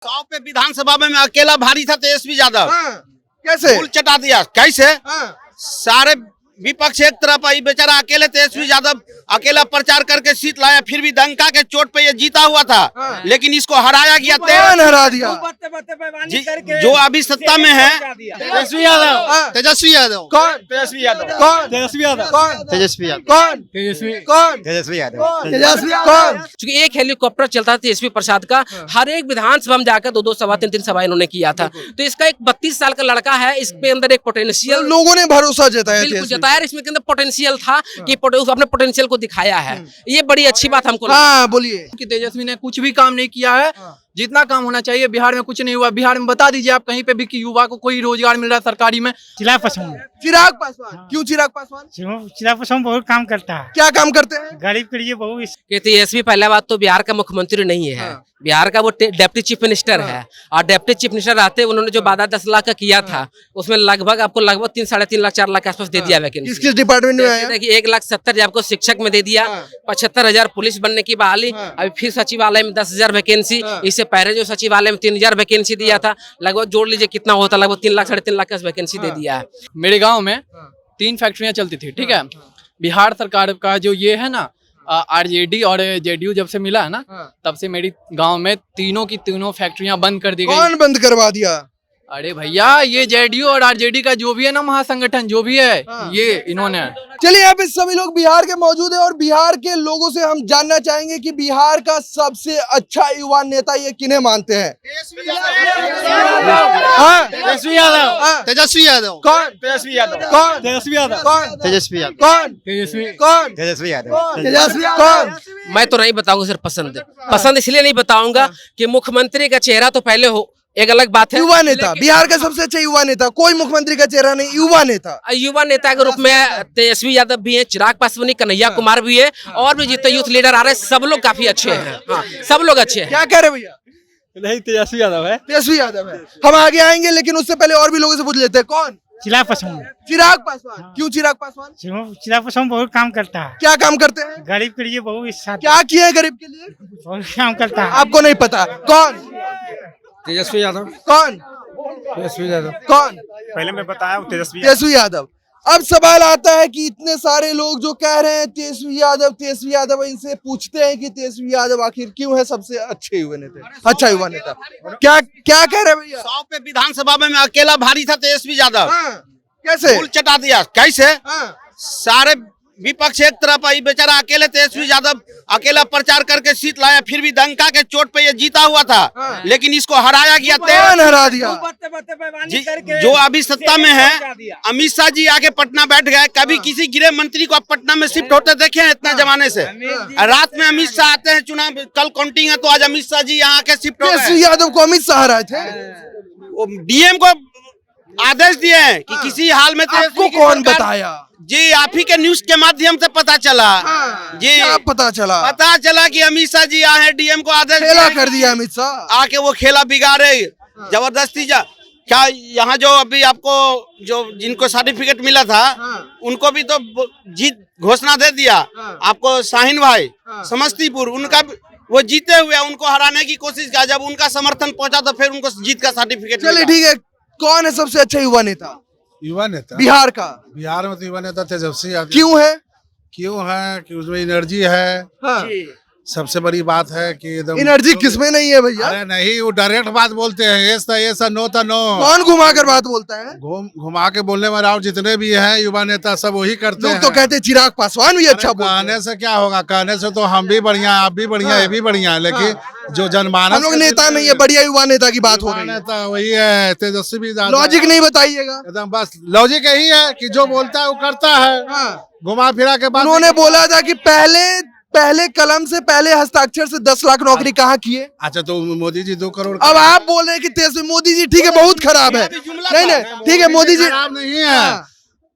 100 पे विधानसभा में अकेला भारी था तेजस्वी यादव। कैसे? फूल चटा दिया। कैसे? हाँ। सारे विपक्ष एक तरफ आई, बेचारा अकेले तेजस्वी यादव अकेला प्रचार करके सीट लाया, फिर भी डंका के चोट पे ये जीता हुआ था। लेकिन इसको हराया गया। कौन हरा दिया? जो अभी सत्ता में है तेजस्वी यादव। तेजस्वी यादव। कौन? तेजस्वी यादव। कौन? तेजस्वी यादव। कौन? तेजस्वी यादव। कौन? तेजस्वी कौन? तेजस्वी यादव। तेजस्वी कौन? क्योंकि एक हेलीकॉप्टर चलता था तेजस्वी प्रसाद का, हर एक विधानसभा में जाकर 2-2 सभा 3-3 सभा इन्होंने किया था। तो इसका एक 32 साल का लड़का है, इसके अंदर एक पोटेंशियल लोगों ने भरोसा जताया बिल्कुल तेजस्वी। जताया, इसमें के अंदर पोटेंशियल था कि अपने पोटेंशियल को दिखाया है। ये बड़ी अच्छी बात हमको लगी। हाँ बोलिए। कि तेजस्वी ने कुछ भी काम नहीं किया है। जितना काम होना चाहिए बिहार में कुछ नहीं हुआ। बिहार में बता दीजिए आप कहीं पे भी कि युवा को कोई रोजगार मिल रहा है सरकारी में। चिराग पासवान। चिराग पासवान। क्यों चिराग पासवान? चिराग पासवान बहुत काम करता है, क्या काम करते हैं? गरीब के लिए बहुत। कि तेजस्वी पहला बात तो बिहार का मुख्यमंत्री नहीं है, बिहार का वो डेप्टी चीफ मिनिस्टर है। और डेप्टी चीफ मिनिस्टर रहते उन्होंने जो वादा 10 लाख का किया था, उसमें लगभग आपको 3, 3.5 लाख 4 लाख के आसपास दे दिया वैकेंसी। किस डिपार्टमेंट में आया? देखिए 1,70,000 आपको शिक्षक में दे दिया, 75,000 पुलिस बनने की बहाली, अभी फिर सचिवालय में 10,000 वैकेंसी। इससे पहले जो सचिवालय में 3,000 वैकेंसी दिया था, लगभग जोड़ लीजिए कितना होता, लगभग 3 लाख 3.5 लाख का वैकेंसी दे दिया है। मेरे गाँव में 3 फैक्ट्रियाँ चलती थी, ठीक है। बिहार सरकार का जो ये है ना आरजेडी और जेडीयू जब से मिला है ना, तब से मेरी गांव में तीनों की तीनों फैक्ट्रियां बंद कर दी गई। कौन बंद करवा दिया? अरे भैया ये जेडीयू और आरजेडी का जो भी है ना महासंगठन जो भी है, ये इन्होंने। चलिए यहाँ पे सभी लोग बिहार के मौजूद है और बिहार के लोगों से हम जानना चाहेंगे कि बिहार का सबसे अच्छा युवा नेता ये किन्हें मानते हैं? हाँ? तेजस्वी यादव। तेजस्वी यादव। कौन? तेजस्वी यादव। कौन? तेजस्वी यादव। कौन? तेजस्वी यादव। कौन? तेजस्वी कौन? तेजस्वी यादव। तेजस्वी कौन? मैं तो नहीं बताऊंगा सिर्फ पसंद इसलिए नहीं बताऊंगा कि मुख्यमंत्री का चेहरा तो पहले हो, एक अलग बात है। युवा नेता, बिहार का सबसे अच्छा युवा नेता, कोई मुख्यमंत्री का चेहरा नहीं, युवा नेता। युवा नेता के रूप में तेजस्वी यादव भी है, चिराग पासवान, कन्हैया कुमार भी है, और भी जितने यूथ लीडर आ रहे हैं सब लोग काफी अच्छे हैं। हाँ, सब लोग अच्छे हैं। क्या कह रहे भैया? नहीं तेजस्वी यादव है। तेजस्वी यादव है। हम आगे आएंगे लेकिन उससे पहले और भी लोगों से पूछ लेते हैं। कौन? चिराग पासवान। चिराग पासवान। क्यों चिराग पासवान? चिराग पासवान बहुत काम करता है, क्या काम करते हैं? गरीब के लिए बहुत। क्या किए हैं गरीब के लिए? बहुत काम करता है। आपको नहीं पता? कौन? तेजस्वी यादव। कौन? तेजस्वी यादव। कौन? पहले मैं बताया तेजस्वी। तेजस्वी यादव। अब सवाल आता है कि इतने सारे लोग जो कह रहे हैं तेजस्वी यादव, इनसे पूछते हैं कि तेजस्वी यादव आखिर क्यों है सबसे अच्छे युवा नेता, अच्छा युवा नेता? क्या क्या कह रहे हैं भैया? 100 पे विधानसभा में अकेला भारी था तेजस्वी यादव। कैसे? फूल चटा दिया। कैसे? हाँ। सारे विपक्ष एक तरफ आई, बेचारा अकेले तेजस्वी यादव अकेला प्रचार करके सीट लाया, फिर भी डंका के चोट पे ये जीता हुआ था। लेकिन इसको हराया गया। कौन हरा दिया? जो अभी सत्ता में है अमित शाह जी आके पटना बैठ गए। कभी किसी गृह मंत्री को आप पटना में शिफ्ट होते देखे हैं इतना जमाने से? रात में अमित शाह आते हैं, चुनाव कल काउंटिंग है तो आज अमित शाह जी यहाँ आके शिफ्ट हो गए। तेजस्वी यादव को अमित शाह हराए थे। डीएम को आदेश दिए हैं कि किसी हाल में आपको कौन बताया? जी आप ही के न्यूज के माध्यम से पता चला। जी क्या पता चला? कि अमित शाह जी आए हैं, डीएम को आदेश खेला कर दिया अमित शाह। आके वो खेला बिगाड़े जबरदस्ती। क्या यहाँ जो अभी आपको जो जिनको सर्टिफिकेट मिला था उनको भी तो जीत घोषणा दे दिया। आपको शाहीन भाई समस्तीपुर, उनका वो जीते हुए उनको हराने की कोशिश किया, जब उनका समर्थन पहुंचा तो फिर उनको जीत का सर्टिफिकेट। चलिए ठीक है, कौन है सबसे अच्छा युवा नेता? युवा नेता बिहार का। बिहार में तो युवा नेता तेजस्वी यादव। क्यों है? क्यों है कि उसमें एनर्जी है। हाँ। सबसे बड़ी बात है कि एकदम एनर्जी किसमें नहीं है भैया? अरे नहीं, वो डायरेक्ट बात बोलते हैं, ये सा नो ता नो। कौन घुमा कर बात बोलता है? घुमा के बोलने वाले और जितने भी हैं युवा नेता सब वही करते हैं। लोग तो कहते हैं चिराग पासवान भी अच्छा बोलते हैं। कहने से क्या होगा? कहने से तो हम भी बढ़िया, आप भी बढ़िया, ये भी बढ़िया है, लेकिन जो जनमानस हम लोग नेता नहीं है, बढ़िया युवा नेता की बात हो रही है। नेता वही है, तेजस्वी भी ज्यादा। लॉजिक नहीं बताइएगा। एकदम बस लॉजिक यही है कि जो बोलता है वो करता है। घुमा फिरा के बाद उन्होंने बोला था कि पहले कलम से पहले हस्ताक्षर से 10 लाख नौकरी कहाँ किए? अच्छा तो मोदी जी 2 करोड़। अब आप बोल रहे हैं कि तेजस्वी मोदी जी ठीक है बहुत खराब है। नहीं ठीक है मोदी जी खराब नहीं है।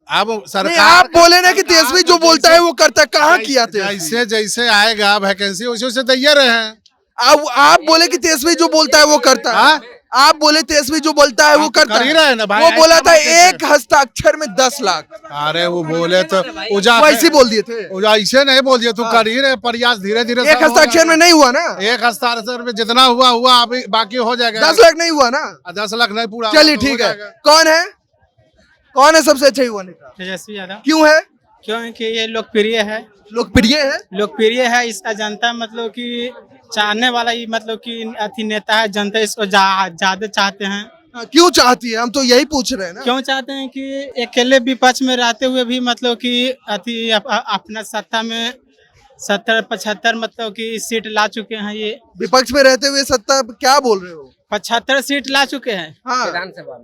अब सरकार आप बोले ना कि तेजस्वी जो बोलता है वो करता है, कहाँ किया तेजस्वी? जैसे जैसे आएगा वैकेंसी वैसे वैसे तैयार है। अब आप बोले कि तेजस्वी जो बोलता है वो करता है। आप बोले तेजस्वी जो बोलता है वो करता कर ही रहे हैं ना भाई, वो बोला ऐसा था मत कीजिए। 1 हस्ताक्षर में 10 लाख, अरे वो बोले तो वो ऐसे बोल दिए थे। ऐसे नहीं बोल दिए, तू कर ही रहे प्रयास, धीरे धीरे 1 हस्ताक्षर में नहीं हुआ ना, 1 हस्ताक्षर में जितना हुआ अभी बाकी हो जाएगा। 10 लाख नहीं हुआ ना। 10 लाख नहीं पूरा। चलिए ठीक है, कौन है सबसे अच्छा युवा नेता? तेजस्वी यादव, क्यों है? क्योंकि ये लोकप्रिय है, लोकप्रिय है। इसका जनता मतलब कि चाहने वाला ही मतलब कि अति नेता है, जनता इसको ज्यादा चाहते हैं। हाँ, क्यों चाहती है? हम तो यही पूछ रहे हैं ना। क्यों चाहते हैं कि अकेले विपक्ष में रहते हुए भी मतलब कि अति अपना सत्ता में 70-75 मतलब कि सीट ला चुके हैं। ये विपक्ष में रहते हुए सत्ता क्या बोल रहे हो? 75 सीट ला चुके हैं हाँ,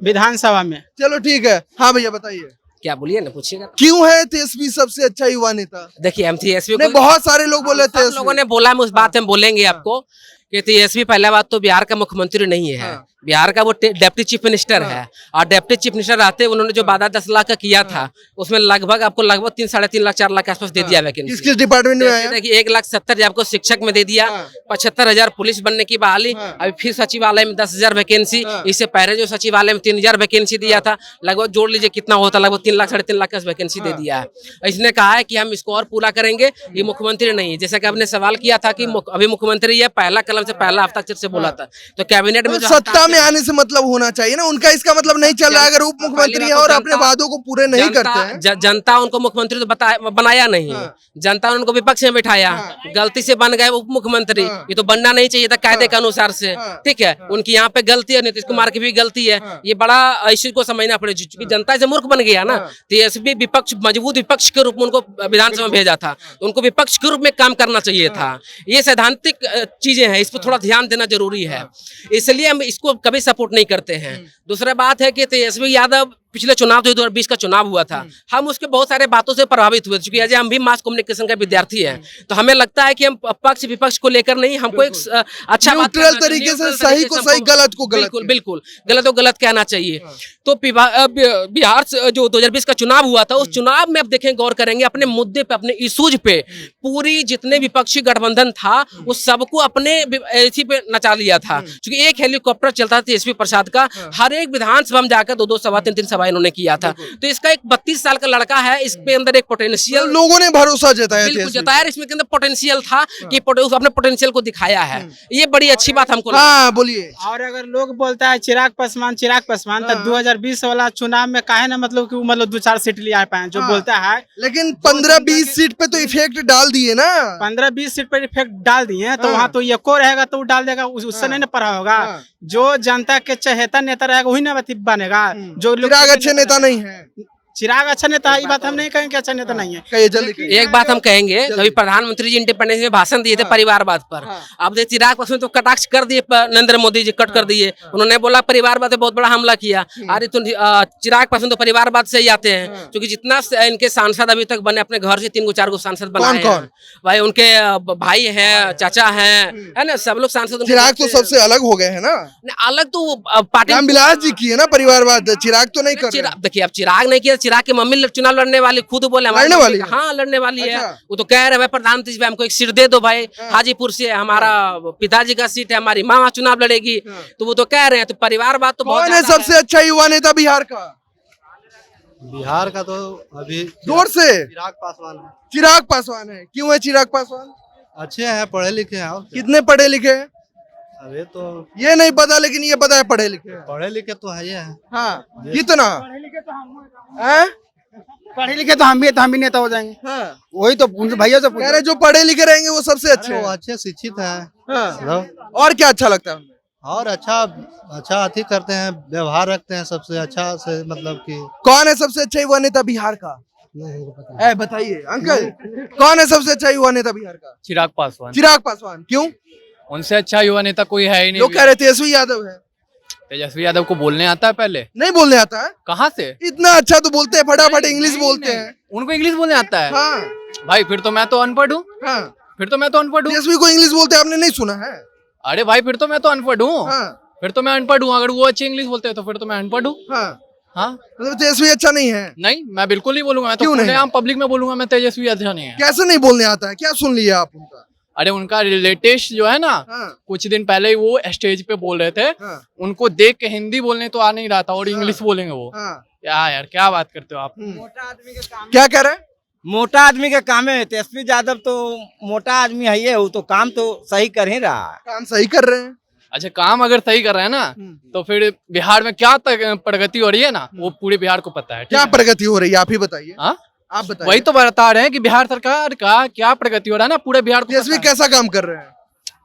विधानसभा में। चलो ठीक है। हाँ भैया बताइए, क्या बोलिए ना, पूछिएगा। क्यों है तेजस्वी सबसे अच्छा युवा नेता? देखिए हम तेजस्वी नहीं, बहुत सारे लोग बोले सब लोगों ने बोला, हम उस बात में बोलेंगे आपको कि तेजस्वी पहला बात तो बिहार का मुख्यमंत्री नहीं है, बिहार का वो डिप्टी चीफ मिनिस्टर है। और डिप्टी चीफ मिनिस्टर रहते उन्होंने जो वादा 10 लाख का किया था उसमें लगभग 3, 3.5 लाख 4 लाख के आसपास दे दिया वैकेंसी। किस डिपार्टमेंट में आया? देखिए 1,70,000 आपको शिक्षक में दे दिया, 75,000 पुलिस बनने की बहाली, अभी फिर सचिवालय में 10,000 वैकेंसी। इससे पहले जो सचिवालय में 3,000 वैकेंसी दिया था, लगभग जोड़ लीजिए कितना होता, लगभग 3 लाख 3.5 लाख का वैकेंसी दे दिया है। इसने कहा है कि हम इसको और पूरा करेंगे। ये मुख्यमंत्री नहीं है, जैसा कि आपने सवाल किया था कि अभी मुख्यमंत्री है, पहला कलम से पहला हस्ताक्षर से बोला था। तो कैबिनेट में सत्ता में आने से मतलब होना चाहिए ना, उनका इसका मतलब नहीं चल रहा है अगर उप मुख्यमंत्री है और अपने वादों को पूरे नहीं करते हैं। जनता उनको मुख्यमंत्री तो बनाया नहीं, जनता ने उनको विपक्ष में बिठाया, गलती से बन गए उप मुख्यमंत्री। ये तो बनना नहीं चाहिए था कायदे के अनुसार से, ठीक है। उनकी यहाँ पे गलती है, नीतीश कुमार की भी गलती है। ये बड़ा इश्यू को समझना पड़ेगा, क्योंकि जनता से मूर्ख बन गया ना। तेजस्वी विपक्ष, मजबूत विपक्ष के रूप में उनको विधानसभा में भेजा था, उनको विपक्ष के रूप में काम करना चाहिए था। ये सैद्धांतिक चीजें हैं, इस पर थोड़ा ध्यान देना जरूरी है, इसलिए हम इसको कभी सपोर्ट नहीं करते हैं। दूसरा बात है कि तेजस्वी यादव पिछले चुनाव 2020 का चुनाव हुआ था, हम उसके बहुत सारे बातों से प्रभावित हुए, क्योंकि अजय हम भी मास कम्युनिकेशन का विद्यार्थी हैं। तो हमें लगता है कि हम पक्ष विपक्ष को लेकर नहीं, हमको एक अच्छा न्यूट्रल तरीके से सही को सही, गलत को गलत, बिल्कुल गलत को गलत कहना चाहिए। तो बिहार से जो 2020 का चुनाव हुआ था, उस चुनाव में अब देखें, गौर करेंगे, अपने मुद्दे पे, अपने इशूज पे पूरी जितने विपक्षी गठबंधन था उस सबको अपने इसी पे नचा लिया था। क्योंकि एक हेलीकॉप्टर चलता था तेजस्वी प्रसाद का, हर एक विधानसभा में जाकर 2-2 सभा 3-3 सभा इन्होंने किया था। तो इसका एक 32 साल का लड़का है, इसके अंदर एक पोटेंशियल, लोगों ने भरोसा जताया, बिल्कुल जताया, इसमें के अंदर पोटेंशियल था कि अपने पोटेंशियल को दिखाया है। ये बड़ी अच्छी बात हमको। हाँ बोलिए। और अगर लोग बोलता है चिराग पासवान तो 2020 वाला चुनाव में काहे ना मतलब कि 2-4 सीट ले आ पाए जो बोलता है, लेकिन 15-20 सीट पे तो इफेक्ट डाल दिए ना। 15-20 सीट पर इफेक्ट डाल दिए, तो वहाँ तो एको रहेगा तो डाल देगा, उससे नहीं ना पढ़ा होगा। जो जनता के चहेता नेता रहेगा वही ना बनेगा। जो चिराग अच्छे नेता नहीं है, चिराग अच्छा नेता है, ये बात हम नहीं कहेंगे अच्छा नेता नहीं है। कहिए जल्दी। एक बात हम कहेंगे, कभी प्रधानमंत्री जी इंडिपेंडेंस में भाषण दिए थे परिवारवाद पर, अब देखिए चिराग पासवान तो कटाक्ष कर दिए, नरेंद्र मोदी जी कट कर दिए। उन्होंने बोला परिवारवाद पे बहुत बड़ा हमला किया। अरे तो चिराग पासवान तो परिवारवाद से ही आते हैं, क्योंकि जितना इनके सांसद अभी तक बने, अपने घर से 3-4 सांसद बनाए हैं भाई, उनके भाई हैं, चाचा हैं, है ना, सब लोग सांसद। चिराग तो सबसे अलग हो गए है ना, अलग तो पार्टी रामविलास जी की है ना परिवारवाद, चिराग तो नहीं कर रहे। देखिए अब चिराग नहीं किया, चिराग की मम्मी चुनाव लड़ने वाली, खुद बोले लड़ने वाली, हाँ लड़ने वाली है। अच्छा। वो तो कह रहे भाई प्रधानमंत्री जी हमको एक सीट दे दो भाई, हाजीपुर से हमारा पिताजी का सीट है, हमारी माँ चुनाव लड़ेगी, तो वो तो कह रहे हैं। तो परिवारवाद तो बहुत कौन है सबसे अच्छा युवा नेता बिहार का? बिहार का तो अभी जोर से चिराग पासवान है। चिराग पासवान है। क्यों है चिराग पासवान? अच्छे हैं, पढ़े लिखे हैं। और कितने पढ़े लिखे हैं? अभी तो ये नहीं पता, लेकिन ये पता है पढ़े लिखे हैं। पढ़े लिखे तो है ये है। हाँ, कितना? पढ़े लिखे तो हम भी नेता हो जाएंगे। हाँ, वही तो भैया से कह रहे जो पढ़े लिखे रहेंगे वो सबसे अच्छे वो हैं। अच्छे शिक्षित है। हाँ। और क्या अच्छा लगता है उनमें? और अच्छा अति करते हैं, व्यवहार रखते हैं सबसे अच्छा से, मतलब कि कौन है सबसे अच्छा युवा नेता बिहार का? नहीं बताइए अंकल, कौन है सबसे अच्छा युवा नेता बिहार का? चिराग पासवान। चिराग पासवान। क्यों? उनसे अच्छा युवा नेता कोई है ही नहीं। लोग कह रहे तेजस्वी यादव है। तेजस्वी यादव को बोलने आता है? पहले नहीं बोलने आता है। कहाँ से? इतना अच्छा तो बोलते हैं, फटाफट इंग्लिश बोलते हैं। उनको इंग्लिश बोलने आता है? हाँ भाई फिर तो मैं तो अनपढ़ हूँ। हाँ, फिर तो मैं तो अनपढ़ हूँ। तेजस्वी को इंग्लिश बोलते हैं, आपने नहीं सुना है? अरे भाई फिर तो मैं तो अनपढ़ हूँ। हाँ फिर तो मैं अनपढ़ हूँ। अगर वो अच्छी इंग्लिश बोलते हैं तो फिर तो मैं अनपढ़ हूँ। हाँ, हाँ मतलब तेजस्वी अच्छा नहीं है? नहीं, मैं बिल्कुल नहीं बोलूंगा। मैं तो क्यों नहीं? खुलेआम पब्लिक में बोलूंगा मैं तेजस्वी अच्छा नहीं है। कैसे नहीं बोलने आता है? क्या सुन लिया आप उनका? अरे उनका लेटेस्ट जो है ना, हाँ, कुछ दिन पहले ही वो स्टेज पे बोल रहे थे, हाँ, उनको देख के हिंदी बोलने तो आ नहीं रहा था और इंग्लिश बोलेंगे वो। हाँ, क्या यार, क्या बात करते हो आप। क्या कह रहे हैं? मोटा आदमी का काम है। तेजस्वी यादव तो मोटा आदमी है, ये वो तो काम तो सही कर ही रहा है। काम सही कर रहे हैं। अच्छा, काम अगर सही कर रहे हैं ना, तो फिर बिहार में क्या प्रगति हो रही है ना, वो पूरे बिहार को पता है। ठीक क्या है? प्रगति हो रही है आप ही बताइए। हाँ? आप बताइए। वही तो बता रहे हैं कि बिहार सरकार का क्या प्रगति हो रहा है ना, पूरे बिहार को तेजस्वी पता है। कैसा काम कर रहे हैं?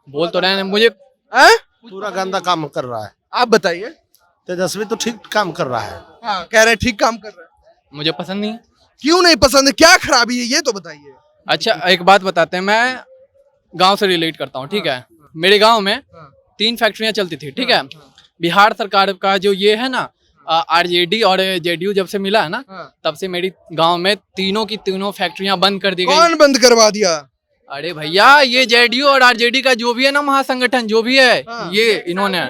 बोल तो रहे हैं मुझे। हैं? पूरा गंदा काम कर रहा है। आप बताइए। तेजस्वी तो ठीक काम कर रहा है। हाँ, कह रहे हैं ठीक काम कर रहे हैं। मुझे पसंद नहीं है। क्यों नहीं पसंद है? क्या खराबी है ये तो बताइए। अच्छा, एक बात बताते हैं, मैं गांव से रिलेट करता हूँ। ठीक है, मेरे गांव में 3 फैक्ट्रियां चलती थी। ठीक है, बिहार सरकार का जो ये है ना, आरजेडी और जेडीयू जब से मिला है ना, तब से मेरी गांव में तीनों की तीनों फैक्ट्रियां बंद कर दी गई। कौन बंद करवा दिया? अरे भैया, ये जेडीयू और आरजेडी का जो भी है ना महासंगठन, जो भी है, ये इन्होंने।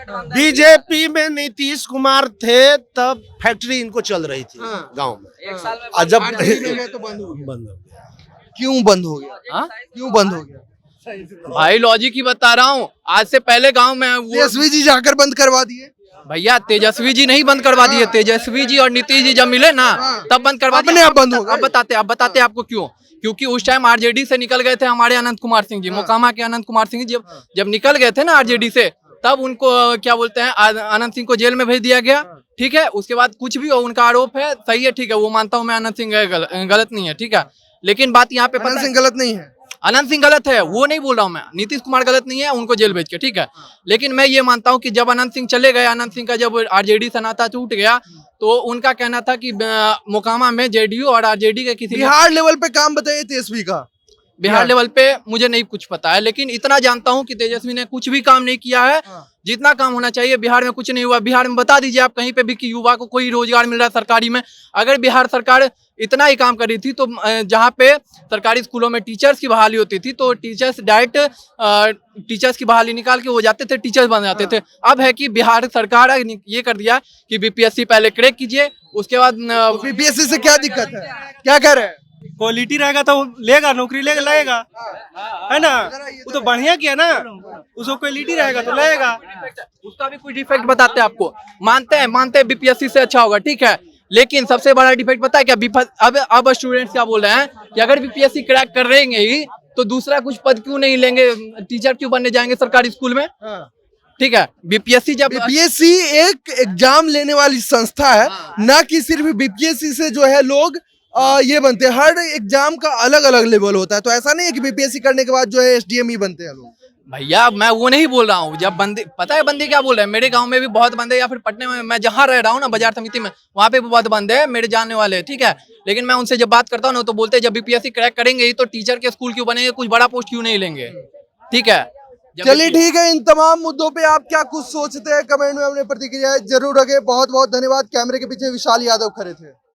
बीजेपी में नीतीश कुमार थे तब फैक्ट्री इनको चल रही थी गांव में। और जब आरजेडी में तो बंद हो गया। बंद हो गया। क्यों बंद हो गया? हाँ? क्यों बंद हो गया? भाई लॉजिक ही बता रहा हूँ। आज से पहले गांव में वो तेजस्वी जी जाकर बंद करवा दिए। भैया, तेजस्वी जी नहीं बंद करवा दिए। तेजस्वी जी और नीतीश जी जब मिले ना, तब बंद करवा दिए। अपने आप बंद हो गए। अब बताते आपको क्यों। क्योंकि उस टाइम आरजेडी से निकल गए थे हमारे अनंत कुमार सिंह जी, मोकामा के अनंत कुमार सिंह जी जब निकल गए थे ना आरजेडी से, तब उनको क्या बोलते हैं, अनंत सिंह को जेल में भेज दिया गया। ठीक है, उसके बाद कुछ भी हो, उनका आरोप है, सही है, ठीक है, वो मानता हूँ मैं, अनंत सिंह गलत नहीं है। ठीक है, लेकिन बात यहाँ पे अनंत पता सिंह है, गलत नहीं है। अनंत सिंह गलत है, वो नहीं बोल रहा हूँ मैं। नीतीश कुमार गलत नहीं है, उनको जेल भेज के। ठीक है, लेकिन मैं ये मानता हूँ कि जब अनंत सिंह चले गए, अनंत सिंह का जब आरजेडी से नाता टूट गया, तो उनका कहना था कि मोकामा में जेडीयू और आरजेडी के किसी बिहार लेवल पे काम बताइए तेजस्वी का। बिहार लेवल पे मुझे नहीं कुछ पता है, लेकिन इतना जानता हूँ कि तेजस्वी ने कुछ भी काम नहीं किया है। जितना काम होना चाहिए बिहार में कुछ नहीं हुआ। बिहार में बता दीजिए आप कहीं पे भी कि युवा को कोई रोजगार मिल रहा है सरकारी में। अगर बिहार सरकार इतना ही काम कर रही थी, तो जहाँ पे सरकारी स्कूलों में टीचर्स की बहाली होती थी, तो टीचर्स डायरेक्ट टीचर्स की बहाली निकाल के वो जाते थे, टीचर्स बन जाते थे। अब है कि बिहार सरकार ये कर दिया कि बीपीएससी पहले क्रैक कीजिए, उसके बाद बीपीएससी से क्या दिक्कत है? क्या कह रहे हैं? क्वालिटी रहेगा तो लेगा, नौकरी लगेगा, है ना। वो तो बढ़िया किया ना, उसको क्वालिटी रहेगा तो लगेगा। उसका भी कुछ डिफेक्ट बताते हैं आपको। मानते हैं बीपीएससी से अच्छा होगा, ठीक है, लेकिन सबसे बड़ा डिफेक्ट पता है क्या? अब स्टूडेंट्स क्या बोल रहे हैं कि अगर बीपीएससी क्रैक कर रहेंगे ही तो दूसरा कुछ पद क्यों नहीं लेंगे, टीचर क्यों बनने जाएंगे सरकारी स्कूल में। ठीक है, बीपीएससी बीपीएससी एक एग्जाम लेने वाली संस्था है, ना कि सिर्फ बीपीएससी से जो है लोग ये बनते हैं। हर एग्जाम का अलग अलग लेवल होता है, तो ऐसा नहीं है कि बीपीएससी करने के बाद जो है एसडीएम ही बनते हैं लोग। भैया, मैं वो नहीं बोल रहा हूँ। जब बंदे, पता है बंदे क्या बोल रहे हैं, मेरे गांव में भी बहुत बंदे, या फिर पटने में मैं जहाँ रह रहा हूँ ना, बाजार समिति में, वहाँ पे भी बहुत बंदे हैं मेरे जानने वाले। ठीक है, लेकिन मैं उनसे जब बात करता हूँ ना, तो बोलते हैं जब बीपीएससी क्रैक करेंगे ही तो टीचर के स्कूल क्यों बनेंगे, कुछ बड़ा पोस्ट क्यों नहीं लेंगे। ठीक है, चलिए ठीक है, इन तमाम मुद्दों पे आप क्या कुछ सोचते हैं कमेंट में अपनी प्रतिक्रिया जरूर रखें। बहुत बहुत धन्यवाद। कैमरे के पीछे विशाल यादव खड़े थे।